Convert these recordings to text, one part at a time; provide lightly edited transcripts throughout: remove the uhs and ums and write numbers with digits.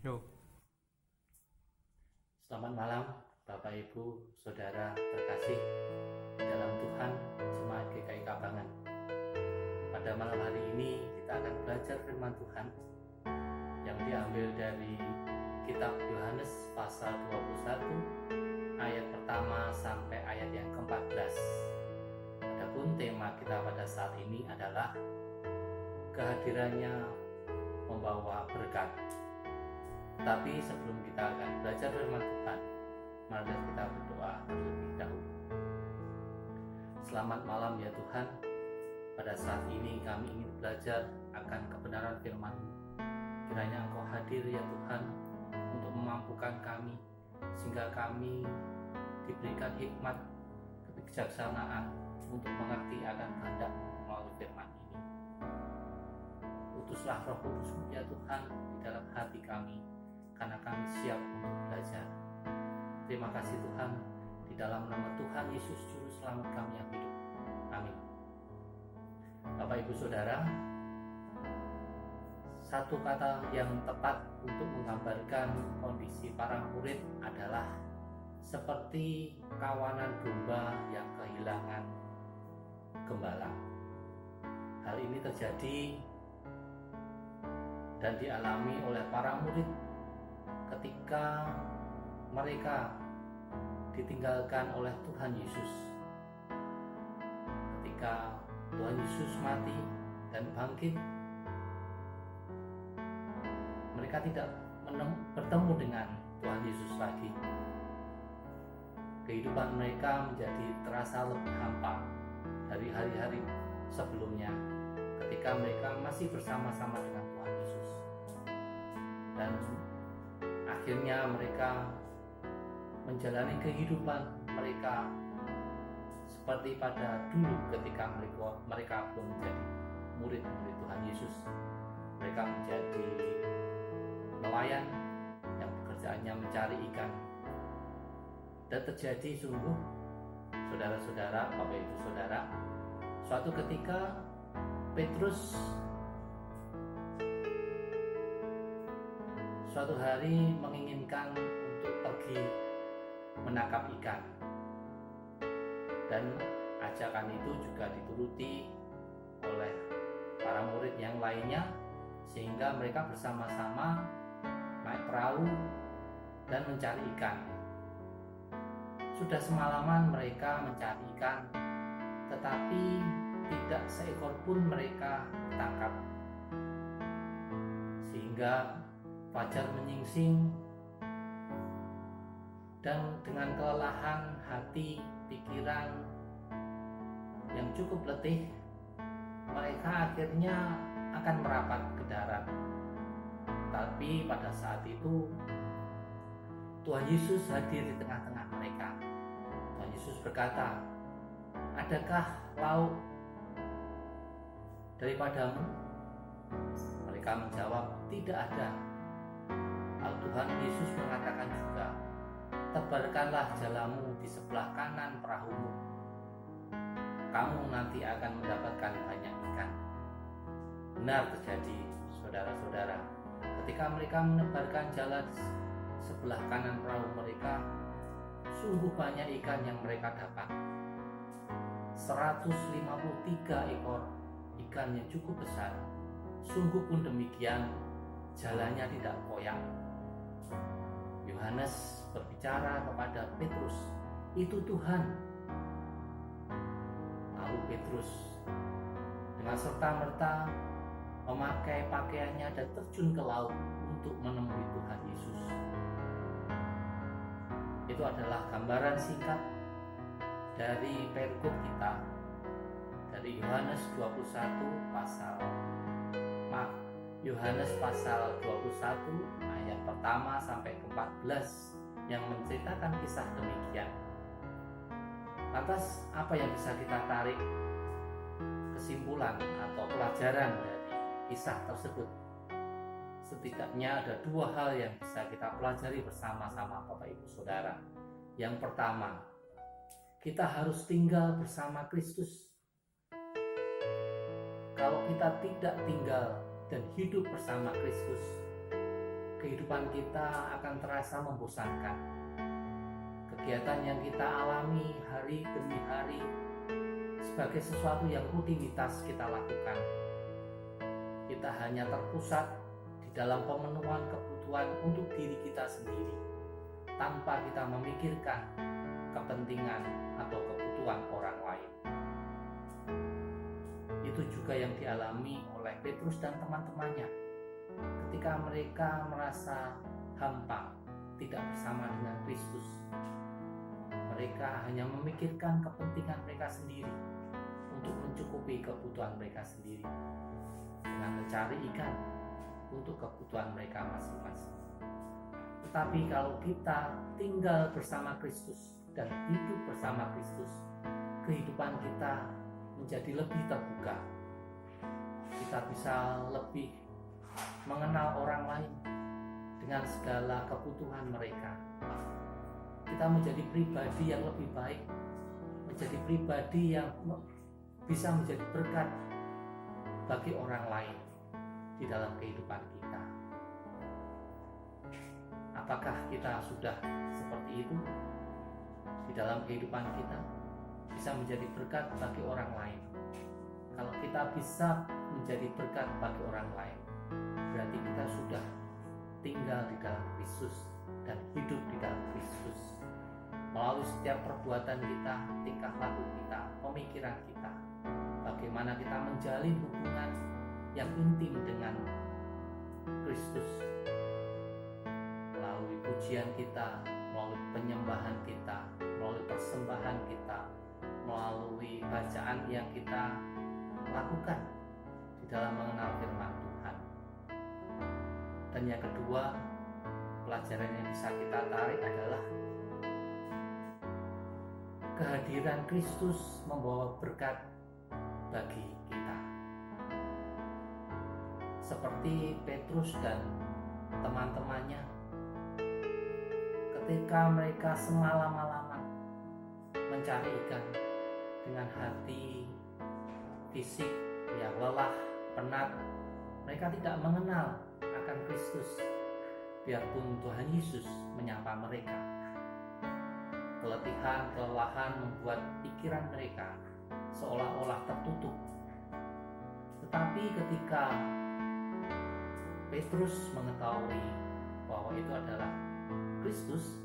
Yo, Selamat malam Bapak Ibu Saudara terkasih di dalam Tuhan Jemaat GKI Kabangan. Pada malam hari ini kita akan belajar firman Tuhan yang diambil dari kitab Yohanes pasal 21 ayat pertama sampai ayat yang ke-14. Adapun tema kita pada saat ini adalah kehadirannya membawa berkat. Tapi sebelum kita akan belajar firman Tuhan, mari kita berdoa terlebih dahulu. Selamat malam ya Tuhan. Pada saat ini kami ingin belajar akan kebenaran firman. Kiranya Engkau hadir ya Tuhan untuk memampukan kami, sehingga kami diberikan hikmat, kebijaksanaan untuk mengerti akan kehendak melalui firman ini. Utuslah Roh Kudus ya Tuhan di dalam hati kami, karena kami siap untuk belajar. Terima kasih Tuhan, di dalam nama Tuhan Yesus Juru Selamat kami yang hidup. Amin. Bapak Ibu Saudara, satu kata yang tepat untuk menggambarkan kondisi para murid adalah seperti kawanan domba yang kehilangan gembala. Hal ini terjadi dan dialami oleh para murid ketika mereka ditinggalkan oleh Tuhan Yesus. Ketika Tuhan Yesus mati dan bangkit, mereka tidak bertemu dengan Tuhan Yesus lagi. Kehidupan mereka menjadi terasa lebih hampa dari hari-hari sebelumnya, ketika mereka masih bersama-sama dengan Tuhan Yesus. Dan akhirnya mereka menjalani kehidupan mereka seperti pada dulu ketika mereka belum menjadi murid-murid Tuhan Yesus. Mereka menjadi nelayan yang pekerjaannya mencari ikan. Dan terjadi sungguh, saudara-saudara, Bapak Ibu Saudara, suatu ketika Petrus suatu hari menginginkan untuk pergi menangkap ikan, dan ajakan itu juga dituruti oleh para murid yang lainnya, sehingga mereka bersama-sama naik perahu dan mencari ikan. Sudah semalaman mereka mencari ikan, tetapi tidak seekor pun mereka tangkap, sehingga fajar menyingsing, dan dengan kelelahan hati, pikiran yang cukup letih, mereka akhirnya akan merapat ke darat. Tapi pada saat itu Tuhan Yesus hadir di tengah-tengah mereka. Tuhan Yesus berkata, "Adakah lauk daripadamu?" Mereka menjawab, "Tidak ada." Lalu Tuhan Yesus mengatakan juga, "Tebarkanlah jalamu di sebelah kanan perahumu. Kamu nanti akan mendapatkan banyak ikan." Benar terjadi, saudara-saudara. Ketika mereka menebarkan jala di sebelah kanan perahu mereka, sungguh banyak ikan yang mereka dapat. 153 ekor ikan yang cukup besar. Sungguh pun demikian, jalannya tidak koyak. Yohanes berbicara kepada Petrus, "Itu Tuhan." Lalu Petrus dengan serta-merta memakai pakaiannya dan terjun ke laut untuk menemui Tuhan Yesus. Itu adalah gambaran singkat dari perikop kita dari Yohanes 21 Yohanes pasal 21 ayat pertama sampai ke-14 yang menceritakan kisah demikian. Lantas apa yang bisa kita tarik kesimpulan atau pelajaran dari kisah tersebut? Setidaknya ada dua hal yang bisa kita pelajari bersama-sama Bapak Ibu Saudara. Yang pertama, kita harus tinggal bersama Kristus. Kalau kita tidak tinggal dan hidup bersama Kristus, kehidupan kita akan terasa membosankan. Kegiatan yang kita alami hari demi hari sebagai sesuatu yang rutinitas kita lakukan. Kita hanya terpusat di dalam pemenuhan kebutuhan untuk diri kita sendiri, tanpa kita memikirkan kepentingan atau kebutuhan orang lain. Itu juga yang dialami oleh Petrus dan teman-temannya ketika mereka merasa hampa, tidak bersama dengan Kristus. Mereka hanya memikirkan kepentingan mereka sendiri untuk mencukupi kebutuhan mereka sendiri dengan mencari ikan untuk kebutuhan mereka masing-masing. Tetapi kalau kita tinggal bersama Kristus dan hidup bersama Kristus, kehidupan kita menjadi lebih terbuka. Kita bisa lebih mengenal orang lain dengan segala kebutuhan mereka. Kita menjadi pribadi yang lebih baik, menjadi pribadi yang bisa menjadi berkat bagi orang lain di dalam kehidupan kita. Apakah kita sudah seperti itu di dalam kehidupan kita? Bisa menjadi berkat bagi orang lain. Kalau kita bisa menjadi berkat bagi orang lain, berarti kita sudah tinggal di dalam Kristus dan hidup di dalam Kristus. Melalui setiap perbuatan kita, tingkah laku kita, pemikiran kita, bagaimana kita menjalin hubungan yang intim dengan Kristus. Melalui pujian kita, melalui penyembahan kita, melalui persembahan kita, melalui bacaan yang kita lakukan di dalam mengenal firman Tuhan. Dan yang kedua, pelajaran yang bisa kita tarik adalah kehadiran Kristus membawa berkat bagi kita. Seperti Petrus dan teman-temannya, ketika mereka semalam-malaman mencari ikan dengan hati fisik yang lelah, penat, mereka tidak mengenal akan Kristus, biarpun Tuhan Yesus menyapa mereka. Keletihan, kelelahan membuat pikiran mereka seolah-olah tertutup. Tetapi ketika Petrus mengetahui bahwa itu adalah Kristus,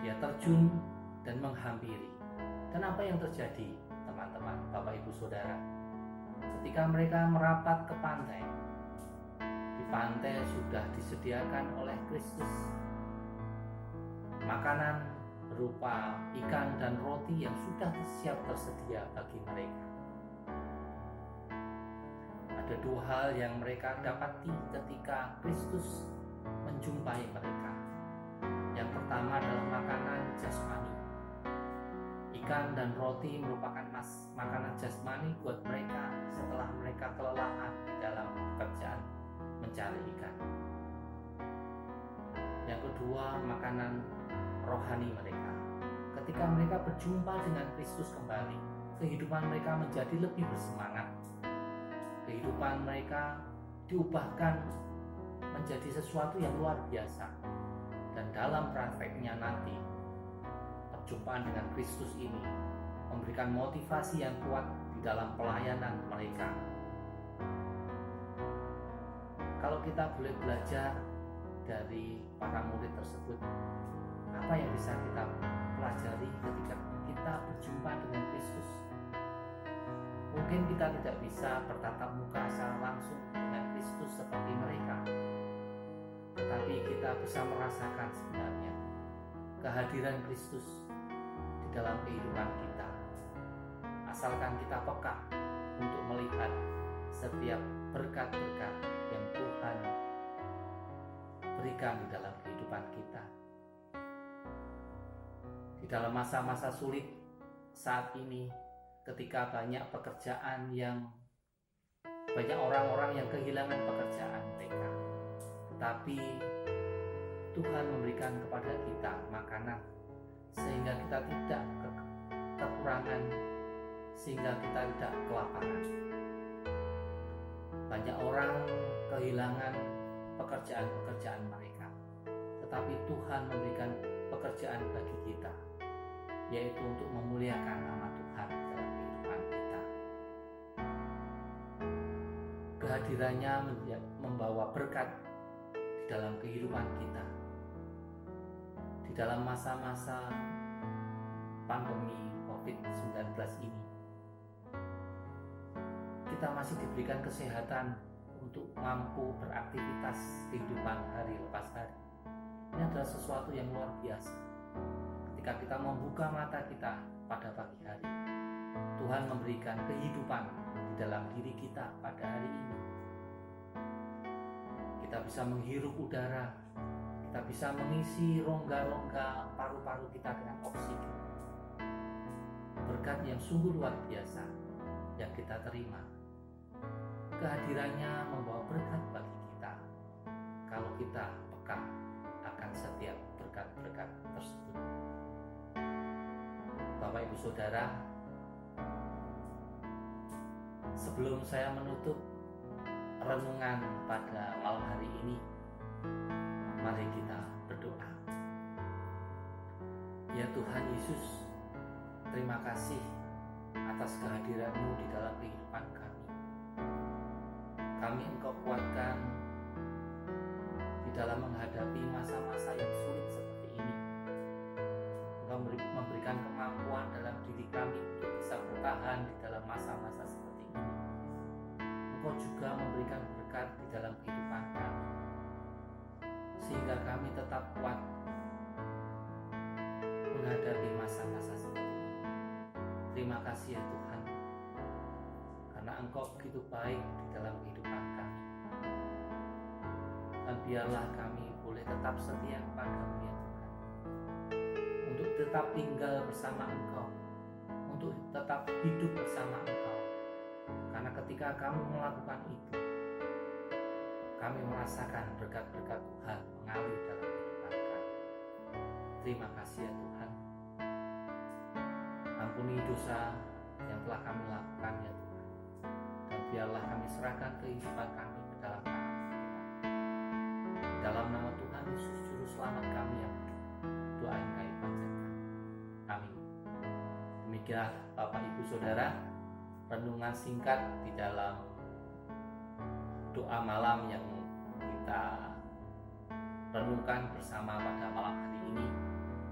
dia terjun dan menghampiri. Dan apa yang terjadi, teman-teman, Bapak Ibu Saudara? Ketika mereka merapat ke pantai, di pantai sudah disediakan oleh Kristus makanan berupa ikan dan roti yang sudah siap tersedia bagi mereka. Ada dua hal yang mereka dapati ketika Kristus menjumpai mereka. Yang pertama adalah makanan jasmani. Ikan dan roti merupakan makanan jasmani buat mereka setelah mereka kelelahan di dalam pekerjaan mencari ikan. Yang kedua, makanan rohani mereka. Ketika mereka berjumpa dengan Kristus kembali, kehidupan mereka menjadi lebih bersemangat. Kehidupan mereka diubahkan menjadi sesuatu yang luar biasa. Dan dalam prakteknya nanti, perjumpaan dengan Kristus ini memberikan motivasi yang kuat di dalam pelayanan mereka. Kalau kita boleh belajar dari para murid tersebut, apa yang bisa kita pelajari ketika kita berjumpa dengan Kristus? Mungkin kita tidak bisa bertatap muka secara langsung dengan Kristus seperti mereka, tetapi kita bisa merasakan sebenarnya kehadiran Kristus di dalam kehidupan kita. Asalkan kita peka untuk melihat setiap berkat-berkat yang Tuhan berikan di dalam kehidupan kita. Di dalam masa-masa sulit saat ini, ketika banyak pekerjaan yang banyak orang-orang yang kehilangan pekerjaan mereka, tetapi Tuhan memberikan kepada kita makanan sehingga kita tidak kekurangan, sehingga kita tidak kelaparan. Banyak orang kehilangan pekerjaan-pekerjaan mereka. Tetapi Tuhan memberikan pekerjaan bagi kita, yaitu untuk memuliakan nama Tuhan dalam kehidupan kita. Kehadirannya membawa berkat di dalam kehidupan kita. Di dalam masa-masa pandemi COVID-19 ini, kita masih diberikan kesehatan untuk mampu beraktivitas kehidupan hari lepas hari. Ini adalah sesuatu yang luar biasa. Ketika kita membuka mata kita pada pagi hari, Tuhan memberikan kehidupan di dalam diri kita pada hari ini. Kita bisa menghirup udara, kita bisa mengisi rongga-rongga paru-paru kita dengan oksigen. Berkat yang sungguh luar biasa yang kita terima. Kehadirannya membawa berkat bagi kita kalau kita peka akan setiap berkat-berkat tersebut. Bapak Ibu Saudara, sebelum saya menutup renungan pada malam hari ini, mari kita berdoa. Ya Tuhan Yesus, terima kasih atas kehadiran-Mu di dalam kehidupan kami. Kami Engkau kuatkan di dalam menghadapi masa-masa yang sulit seperti ini. Engkau memberikan kemampuan dalam diri kami untuk bisa bertahan di dalam masa-masa seperti ini. Engkau juga memberikan berkat di dalam kehidupan kami, sehingga kami tetap kuat menghadapi masa-masa seperti ini. Terima kasih ya Tuhan, karena Engkau begitu baik di dalam kehidupan kami. Dan biarlah kami boleh tetap setia kepada-Mu ya Tuhan, untuk tetap tinggal bersama Engkau, untuk tetap hidup bersama Engkau. Karena ketika kami melakukan itu, kami merasakan berkat-berkat Tuhan mengalir dalam kehidupan kami. Terima kasih ya Tuhan. Ampuni dosa yang telah kami lakukan ya Tuhan, dan biarlah kami serahkan kehidupan kami ke dalam tangan Tuhan. Dalam nama Tuhan Yesus Juru Selamat kami yang hidup, doa yang kami panjatkan. Amin. Demikian Bapak Ibu Saudara, renungan singkat di dalam doa malam yang kita renungkan bersama pada malam hari ini.